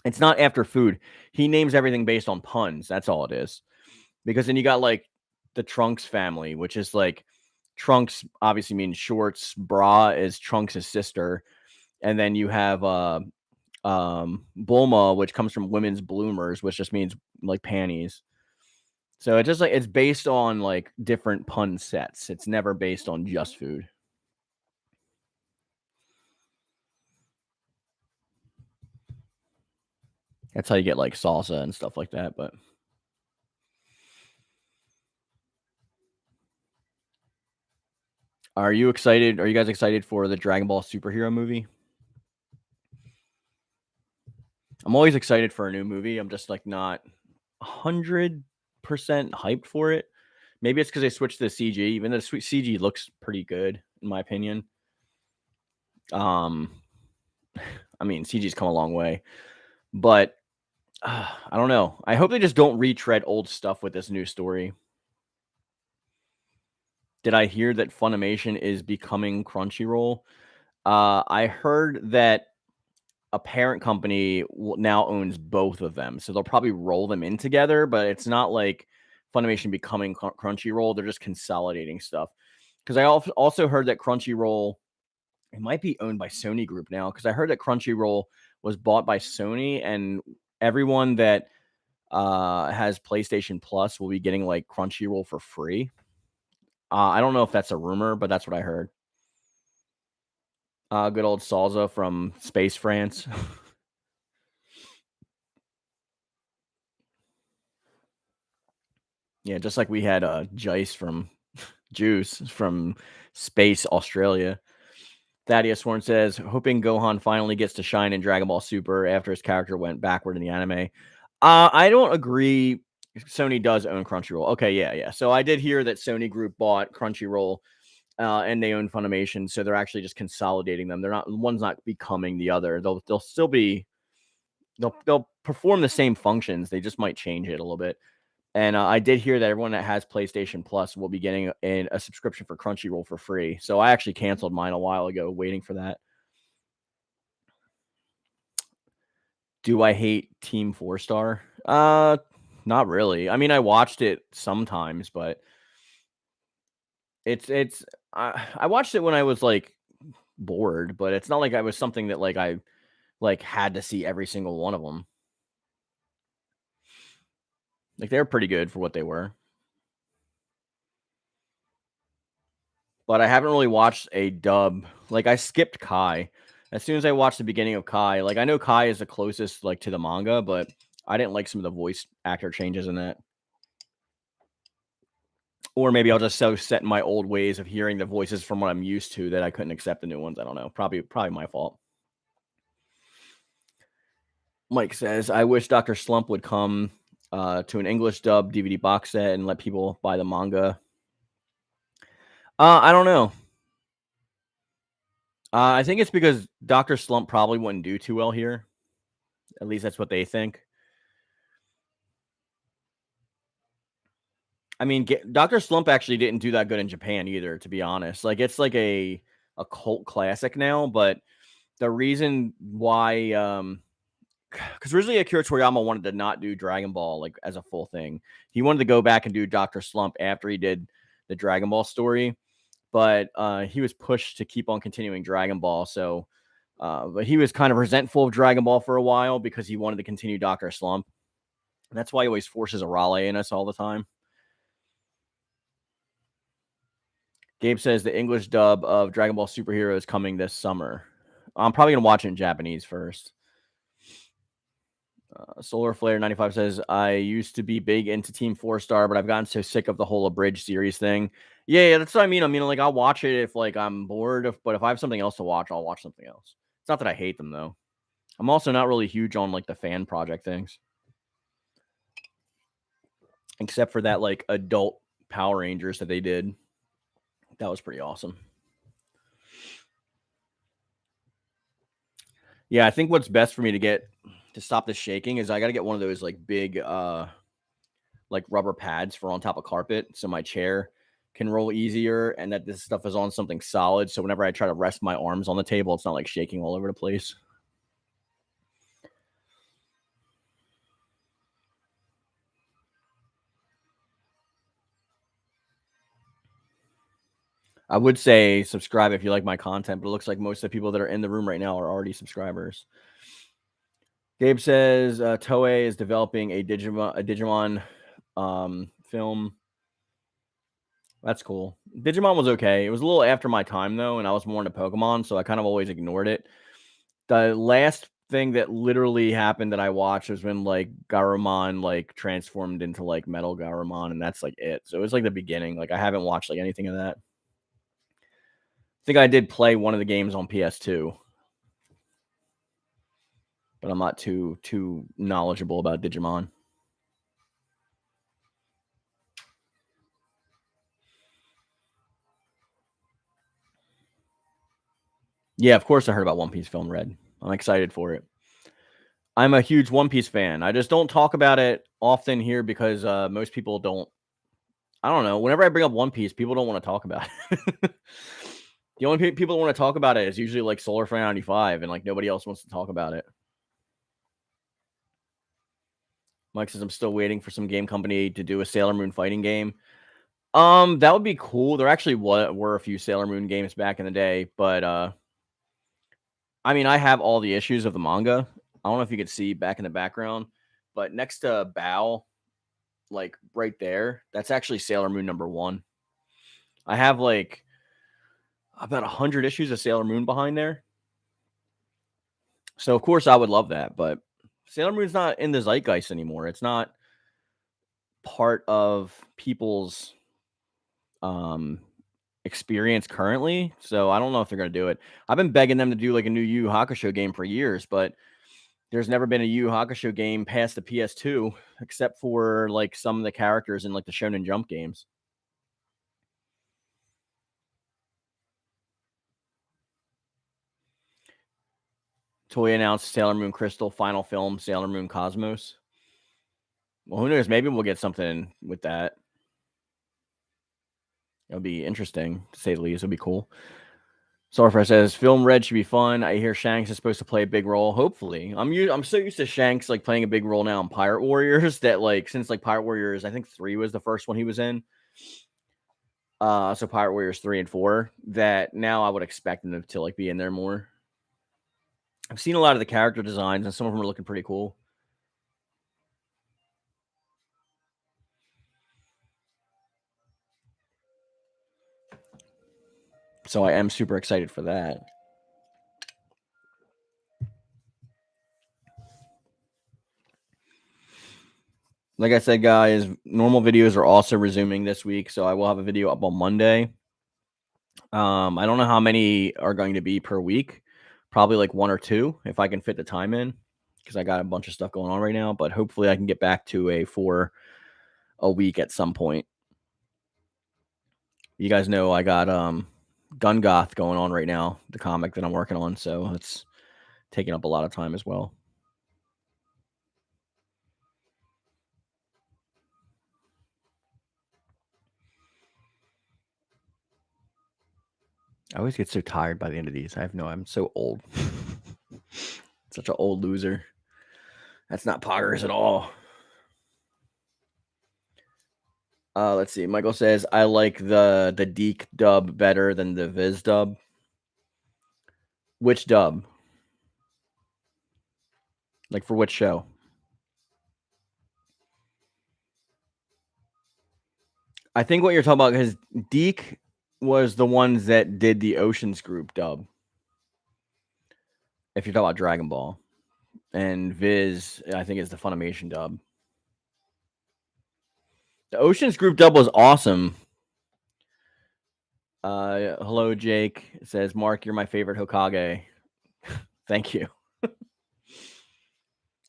it's not after food. He names everything based on puns. That's all it is. Because then you got like the Trunks family, which is like Trunks obviously means shorts. Bra is Trunks' sister, and then you have Bulma, which comes from women's bloomers, which just means like panties. So it's just like it's based on like different pun sets. It's never based on just food. That's how you get like salsa and stuff like that. But are you excited? Are you guys excited for the Dragon Ball superhero movie? I'm always excited for a new movie. I'm just like not 100% hyped for it. Maybe it's because they switched to the CG, even though the CG looks pretty good in my opinion. Um, I mean, CG's come a long way, but I don't know. I hope they just don't retread old stuff with this new story. Did I hear that Funimation is becoming Crunchyroll? I heard that a parent company now owns both of them, so they'll probably roll them in together. But it's not like Funimation becoming Crunchyroll; they're just consolidating stuff. Because I also heard that Crunchyroll it might be owned by Sony Group now. Because I heard that Crunchyroll was bought by Sony, and everyone that has PlayStation Plus will be getting like Crunchyroll for free. I don't know if that's a rumor, but that's what I heard. Good old Salza from Space France. Yeah, just like we had Jice from Juice from Space Australia. Thaddeus Sworn says, hoping Gohan finally gets to shine in Dragon Ball Super after his character went backward in the anime. I don't agree. Sony does own Crunchyroll. Okay, yeah. So I did hear that Sony Group bought Crunchyroll and they own Funimation, so they're actually just consolidating them. They're not one's not becoming the other. They'll still be they'll perform the same functions. They just might change it a little bit. And I did hear that everyone that has PlayStation Plus will be getting a subscription for Crunchyroll for free. So I actually canceled mine a while ago, waiting for that. Do I hate Team 4-Star? Not really. I mean, I watched it sometimes, but it's I watched it when I was like bored, but it's not like I was something that like I like had to see every single one of them. Like they were pretty good for what they were. But I haven't really watched a dub. Like I skipped Kai. As soon as I watched the beginning of Kai, like I know Kai is the closest like to the manga, but I didn't like some of the voice actor changes in that. Or maybe I'll just so set in my old ways of hearing the voices from what I'm used to that I couldn't accept the new ones. I don't know. Probably my fault. Mike says, I wish Dr. Slump would come to an English dub DVD box set and let people buy the manga. I don't know. I think it's because Dr. Slump probably wouldn't do too well here. At least that's what they think. I mean, Dr. Slump actually didn't do that good in Japan either, to be honest. Like it's like a cult classic now, but the reason why because originally Akira Toriyama wanted to not do Dragon Ball like as a full thing. He wanted to go back and do Dr. Slump after he did the Dragon Ball story, but he was pushed to keep on continuing Dragon Ball. So, but he was kind of resentful of Dragon Ball for a while because he wanted to continue Dr. Slump. And that's why he always forces a Raleigh in us all the time. Gabe says the English dub of Dragon Ball Superhero is coming this summer. I'm probably going to watch it in Japanese first. Solar Flare 95 says, I used to be big into Team 4-Star, but I've gotten so sick of the whole abridged series thing. Yeah, that's what I mean. I mean, like, I'll watch it if, like, I'm bored, but if I have something else to watch, I'll watch something else. It's not that I hate them, though. I'm also not really huge on, like, the fan project things. Except for that, like, adult Power Rangers that they did. That was pretty awesome. Yeah, I think what's best for me to stop the shaking is I got to get one of those, like, big, like, rubber pads for on top of carpet so my chair can roll easier and that this stuff is on something solid. So whenever I try to rest my arms on the table, it's not, like, shaking all over the place. I would say subscribe if you like my content, but it looks like most of the people that are in the room right now are already subscribers. Gabe says Toei is developing a Digimon film. That's cool. Digimon was okay. It was a little after my time though, and I was more into Pokemon, so I kind of always ignored it. The last thing that literally happened that I watched was when like Garurumon like transformed into like Metal Garurumon, and that's like it. So it was like the beginning. Like I haven't watched like anything of that. I think I did play one of the games on PS2, but I'm not too knowledgeable about Digimon. Yeah, of course I heard about One Piece Film Red. I'm excited for it. I'm a huge One Piece fan. I just don't talk about it often here because most people don't. I don't know. Whenever I bring up One Piece, people don't want to talk about it. The only people that want to talk about it is usually like Solar Flare 95, and like nobody else wants to talk about it. Mike says I'm still waiting for some game company to do a Sailor Moon fighting game. That would be cool. There actually were a few Sailor Moon games back in the day, but I mean, I have all the issues of the manga. I don't know if you could see back in the background, but next to Bao, like right there, that's actually Sailor Moon #1. I have like about 100 issues of Sailor Moon behind there. So of course I would love that, but Sailor Moon's not in the zeitgeist anymore. It's not part of people's experience currently. So I don't know if they're going to do it. I've been begging them to do like a new Yu Yu Hakusho game for years, but there's never been a Yu Yu Hakusho game past the PS2 except for like some of the characters in like the Shonen Jump games. Toei announced Sailor Moon Crystal final film Sailor Moon Cosmos. Well, who knows? Maybe we'll get something with that. It'll be interesting to say the least. It'll be cool. Starfire says Film Red should be fun. I hear Shanks is supposed to play a big role. Hopefully, I'm so used to Shanks like playing a big role now in Pirate Warriors that like since like Pirate Warriors, I think 3 was the first one he was in. So Pirate Warriors 3 and 4. That now I would expect him to like be in there more. I've seen a lot of the character designs, and some of them are looking pretty cool. So I am super excited for that. Like I said, guys, normal videos are also resuming this week, so I will have a video up on Monday. I don't know how many are going to be per week. Probably like 1 or 2 if I can fit the time in, because I got a bunch of stuff going on right now. But hopefully, I can get back to a 4 a week at some point. You guys know I got Gun Goth going on right now, the comic that I'm working on, so it's taking up a lot of time as well. I always get so tired by the end of these. I'm so old. Such an old loser. That's not poggers at all. Let's see. Michael says I like the Deke dub better than the Viz dub. Which dub? Like for which show? I think what you're talking about because Deke was the ones that did the Oceans Group dub. If you're talking about Dragon Ball, and Viz, I think is the Funimation dub. The Oceans Group dub was awesome. Hello, Jake. It says Mark, you're my favorite Hokage. Thank you.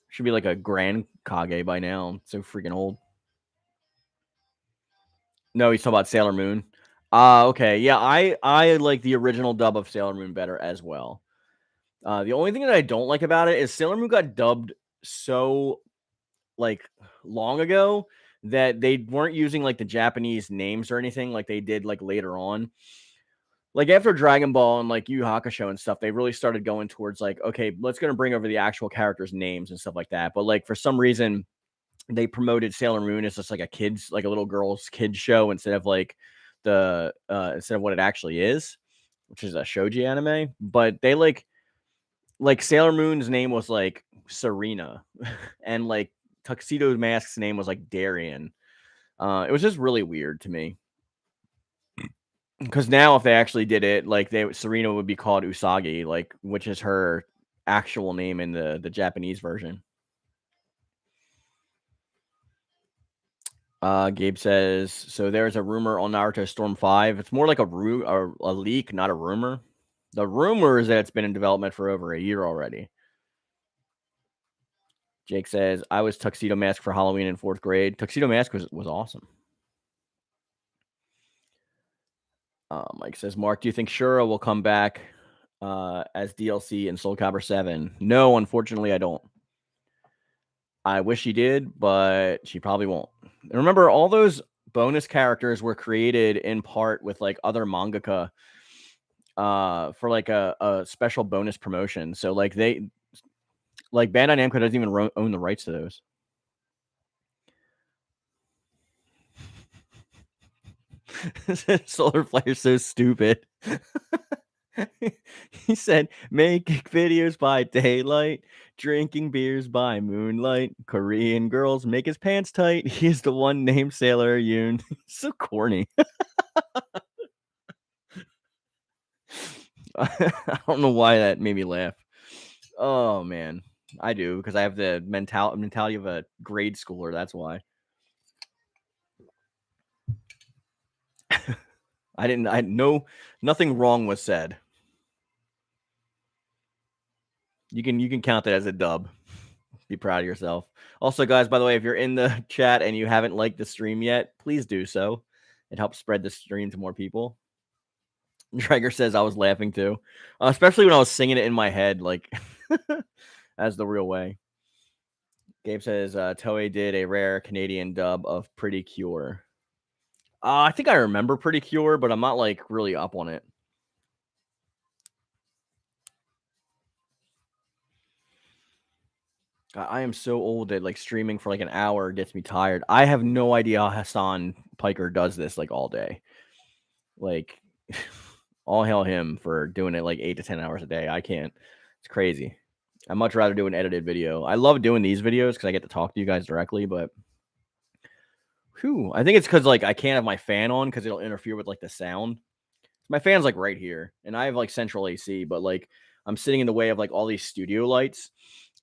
Should be like a Grand Kage by now. So freaking old. No, he's talking about Sailor Moon. Okay. Yeah, I like the original dub of Sailor Moon better as well. The only thing that I don't like about it is Sailor Moon got dubbed so like long ago that they weren't using like the Japanese names or anything like they did like later on. Like after Dragon Ball and like Yu Yu Hakusho and stuff, they really started going towards like, okay, let's gonna bring over the actual characters' names and stuff like that. But like for some reason, they promoted Sailor Moon as just like a kids, like a little girl's kids show instead of like the instead of what it actually is, which is a shoji anime. But they like Sailor Moon's name was like Serena, and like Tuxedo Mask's name was like Darian. It was just really weird to me because now if they actually did it, like Serena would be called Usagi, like which is her actual name in the Japanese version. Gabe says, so there's a rumor on Naruto Storm 5. It's more like a leak, not a rumor. The rumor is that it's been in development for over a year already. Jake says, I was Tuxedo Mask for Halloween in 4th grade. Tuxedo Mask was awesome. Mike says, Mark, do you think Shura will come back as DLC in Soul Calibur 7? No, unfortunately, I don't. I wish she did, but she probably won't. And remember, all those bonus characters were created in part with like other mangaka for like a special bonus promotion. So like Bandai Namco doesn't even own the rights to those. Solar Flare's so stupid. He said, making videos by daylight, drinking beers by moonlight. Korean girls make his pants tight. He's the one named Sailor Yoon. So corny. I don't know why that made me laugh. Oh man, I do because I have the mentality of a grade schooler. That's why. I know nothing wrong was said. You can count that as a dub. Be proud of yourself. Also, guys, by the way, if you're in the chat and you haven't liked the stream yet, please do so. It helps spread the stream to more people. Drager says I was laughing too, especially when I was singing it in my head, like as the real way. Gabe says Toei did a rare Canadian dub of Pretty Cure. I think I remember Pretty Cure, but I'm not like really up on it. God, I am so old that like streaming for like an hour gets me tired. I have no idea how Hassan Piker does this like all day. Like, all hail him for doing it like 8 to 10 hours a day. I can't. It's crazy. I'd much rather do an edited video. I love doing these videos because I get to talk to you guys directly, but whew, I think it's because like I can't have my fan on because it'll interfere with like the sound. My fan's like right here, and I have like central AC, but like I'm sitting in the way of like all these studio lights,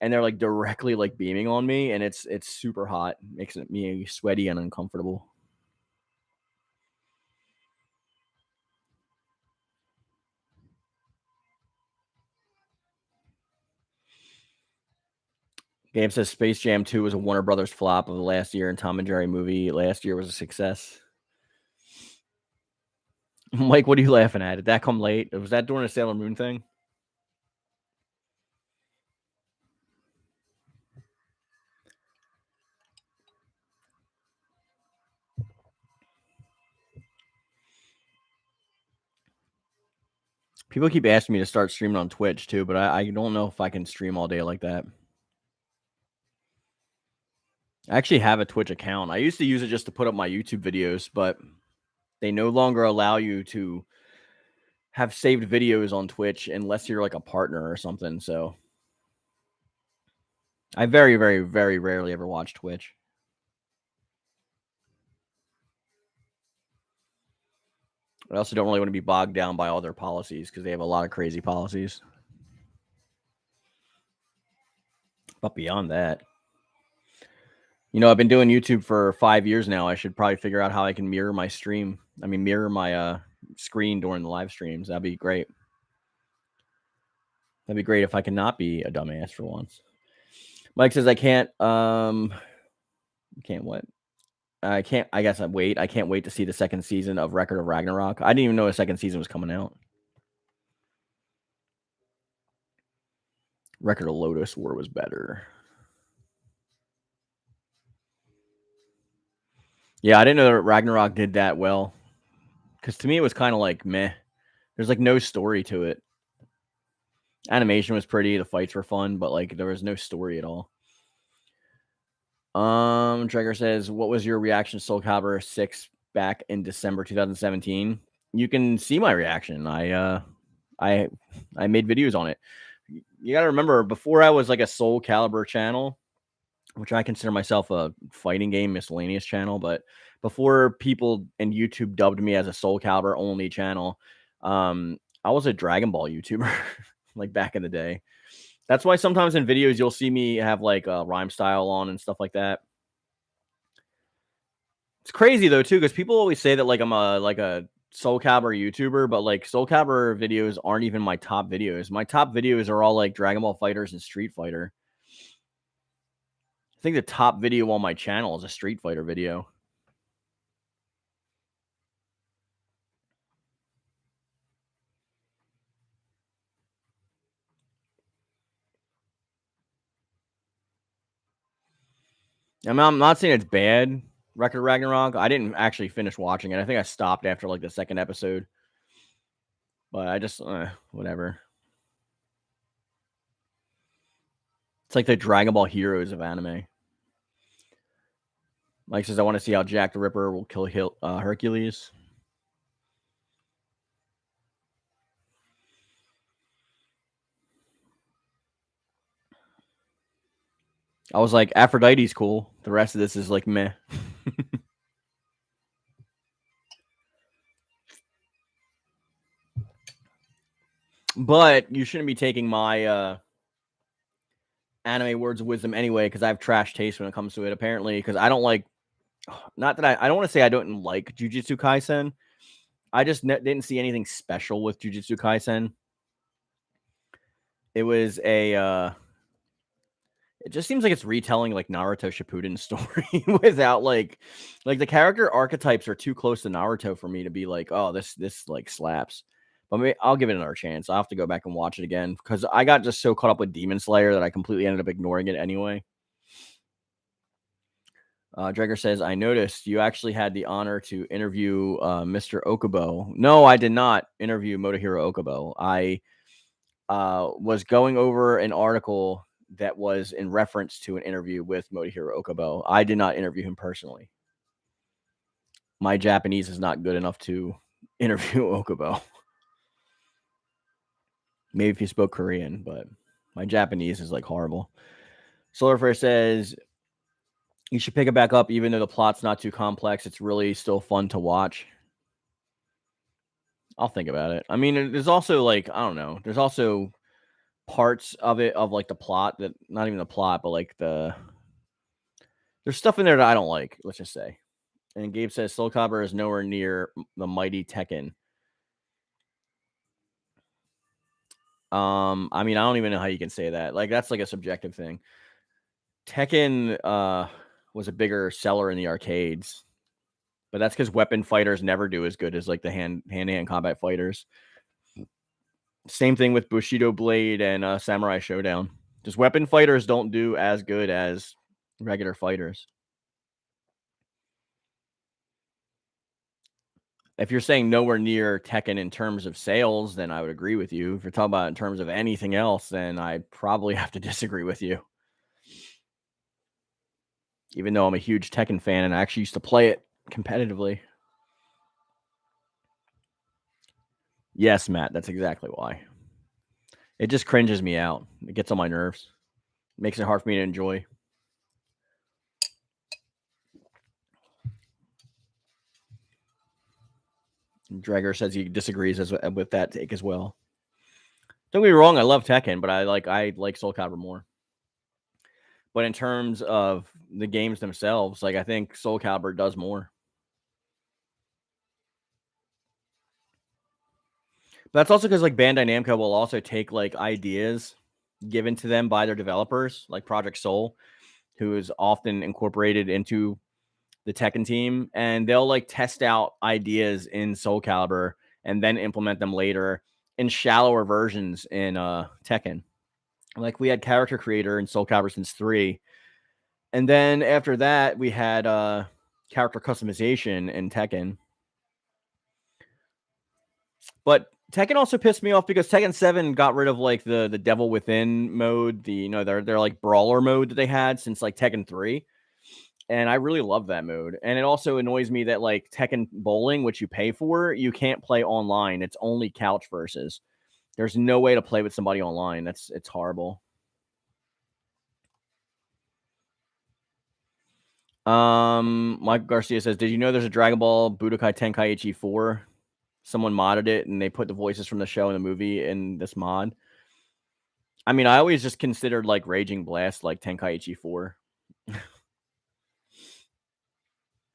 and they're like directly like beaming on me, and it's super hot, makes me sweaty and uncomfortable. Gabe says Space Jam 2 was a Warner Brothers flop of the last year, and Tom and Jerry movie last year was a success. Mike, what are you laughing at? Did that come late? Was that during a Sailor Moon thing? People keep asking me to start streaming on Twitch too, but I don't know if I can stream all day like that. I actually have a Twitch account. I used to use it just to put up my YouTube videos, but they no longer allow you to have saved videos on Twitch unless you're like a partner or something. So I very, very, very rarely ever watch Twitch. I also don't really want to be bogged down by all their policies because they have a lot of crazy policies. But beyond that, I've been doing YouTube for 5 years now. I should probably figure out how I can mirror my stream. Mirror my screen during the live streams. That'd be great. That'd be great if I cannot be a dumbass for once. Mike says I can't. Can't what? I can't. I guess I wait. I can't wait to see the second season of Record of Ragnarok. I didn't even know a second season was coming out. Record of Lotus War was better. Yeah, I didn't know that Ragnarok did that well. Because to me, it was kind of like meh. There's like no story to it. Animation was pretty. The fights were fun, but like there was no story at all. Traeger says, "What was your reaction to Soul Calibur 6 back in December 2017?" You can see my reaction. I made videos on it. You got to remember, before I was like a Soul Calibur channel, which I consider myself a fighting game miscellaneous channel, but before people in YouTube dubbed me as a Soul Calibur only channel, I was a Dragon Ball YouTuber, like back in the day. That's why sometimes in videos you'll see me have like a rhyme style on and stuff like that. It's crazy though too, because people always say that like I'm a Soul Calibur YouTuber, but like Soul Calibur videos aren't even my top videos. My top videos are all like Dragon Ball Fighters and Street Fighter. I think the top video on my channel is a Street Fighter video. I'm not saying it's bad, Record Ragnarok. I didn't actually finish watching it. I think I stopped after like the second episode. But I just, whatever. It's like the Dragon Ball Heroes of anime. Mike says, I want to see how Jack the Ripper will kill Hercules. I was like, Aphrodite's cool. The rest of this is like meh. But you shouldn't be taking my anime words of wisdom anyway, because I have trash taste when it comes to it, apparently, because I don't like, not that I don't want to say I don't like Jujutsu Kaisen. I just didn't see anything special with Jujutsu Kaisen. It was it just seems like it's retelling like Naruto Shippuden's story without like the character archetypes are too close to Naruto for me to be like, oh, this like slaps. But maybe I'll give it another chance. I'll have to go back and watch it again because I got just so caught up with Demon Slayer that I completely ended up ignoring it anyway. Drager says, I noticed you actually had the honor to interview Mr. Okubo. No, I did not interview Motohiro Okubo. I was going over an article that was in reference to an interview with Motohiro Okubo. I did not interview him personally. My Japanese is not good enough to interview Okubo. Maybe if he spoke Korean, but my Japanese is like horrible. Solarfare says, you should pick it back up even though the plot's not too complex. It's really still fun to watch. I'll think about it. I mean, there's also like, I don't know. There's also parts of it, of like the plot that, not even the plot, but like there's stuff in there that I don't like, let's just say. And Gabe says Soul Calibur is nowhere near the mighty Tekken. I mean, I don't even know how you can say that. Like, that's like a subjective thing. Tekken was a bigger seller in the arcades, but that's because weapon fighters never do as good as like the hand-to-hand combat fighters. Same thing with Bushido Blade and Samurai Showdown. Just weapon fighters don't do as good as regular fighters. If you're saying nowhere near Tekken in terms of sales, then I would agree with you. If you're talking about in terms of anything else, then I probably have to disagree with you. even though I'm a huge Tekken fan and I actually used to play it competitively. Yes, Matt, that's exactly why. It just cringes me out. It gets on my nerves. Makes it hard for me to enjoy. Drager says he disagrees with that take as well. Don't get me wrong, I love Tekken, but I like Soul Calibur more. But in terms of the games themselves, like I think Soul Calibur does more. But that's also because like Bandai Namco will also take like ideas given to them by their developers, like Project Soul, who is often incorporated into the Tekken team, and they'll like test out ideas in Soul Calibur and then implement them later in shallower versions in Tekken. Like we had character creator in Soul Calibur since 3, and then after that we had character customization in Tekken. But Tekken also pissed me off because Tekken 7 got rid of like the Devil Within mode, their like brawler mode that they had since like Tekken 3. And I really love that mode. And it also annoys me that like Tekken Bowling, which you pay for, you can't play online. It's only couch versus. There's no way to play with somebody online. It's horrible. Mike Garcia says, "Did you know there's a Dragon Ball Budokai Tenkaichi 4? Someone modded it and they put the voices from the show and the movie in this mod." I mean, I always just considered like Raging Blast like Tenkaichi 4.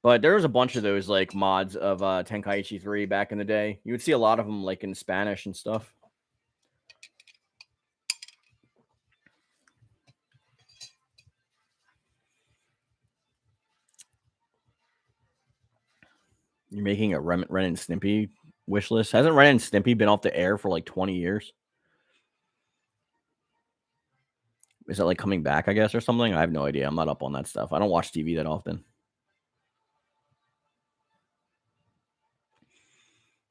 But there was a bunch of those like mods of Tenkaichi 3 back in the day. You would see a lot of them like in Spanish and stuff. You're making a Ren and Stimpy wish list. Hasn't Ren and Stimpy been off the air for like 20 years? Is it like coming back, I guess, or something? I have no idea. I'm not up on that stuff. I don't watch TV that often.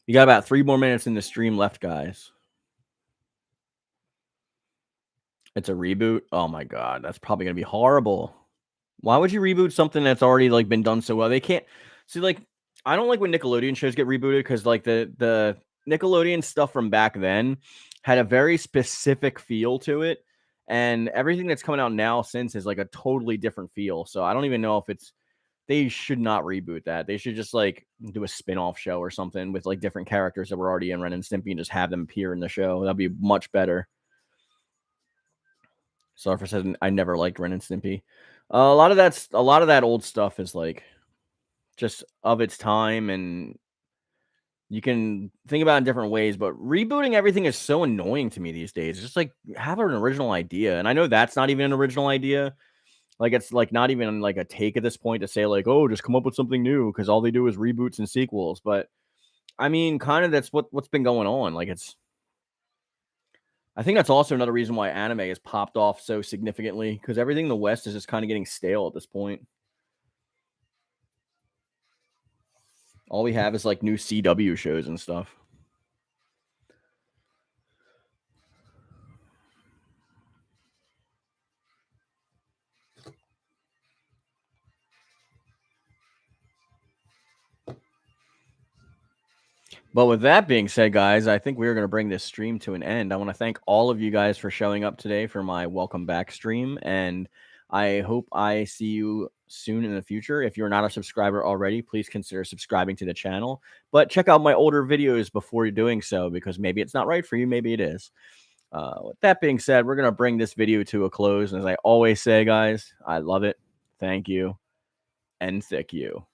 You got about 3 more minutes in the stream left, guys. It's a reboot. Oh my god, that's probably gonna be horrible. Why would you reboot something that's already like been done so well? They can't see like I don't like when Nickelodeon shows get rebooted because like the Nickelodeon stuff from back then had a very specific feel to it, and everything that's coming out now since is like a totally different feel. So I don't even know if it's they should not reboot that. They should just like do a spin-off show or something with like different characters that were already in Ren and Stimpy and just have them appear in the show. That'd be much better. Surfer said I never liked Ren and Stimpy. A lot of that old stuff is like just of its time, and you can think about it in different ways. But rebooting everything is so annoying to me these days. Just like have an original idea, and I know that's not even an original idea. Like it's like not even like a take at this point to say like, oh, just come up with something new because all they do is reboots and sequels. But I mean, kind of that's what's been going on. Like it's I think that's also another reason why anime has popped off so significantly because everything in the West is just kind of getting stale at this point. All we have is like new CW shows and stuff. But with that being said, guys, I think we're going to bring this stream to an end. I want to thank all of you guys for showing up today for my welcome back stream. And I hope I see you soon in the future. If you're not a subscriber already, please consider subscribing to the channel. But check out my older videos before you're doing so, because maybe it's not right for you. Maybe it is. With that being said, we're going to bring this video to a close. And as I always say, guys, I love it. Thank you. And thank you.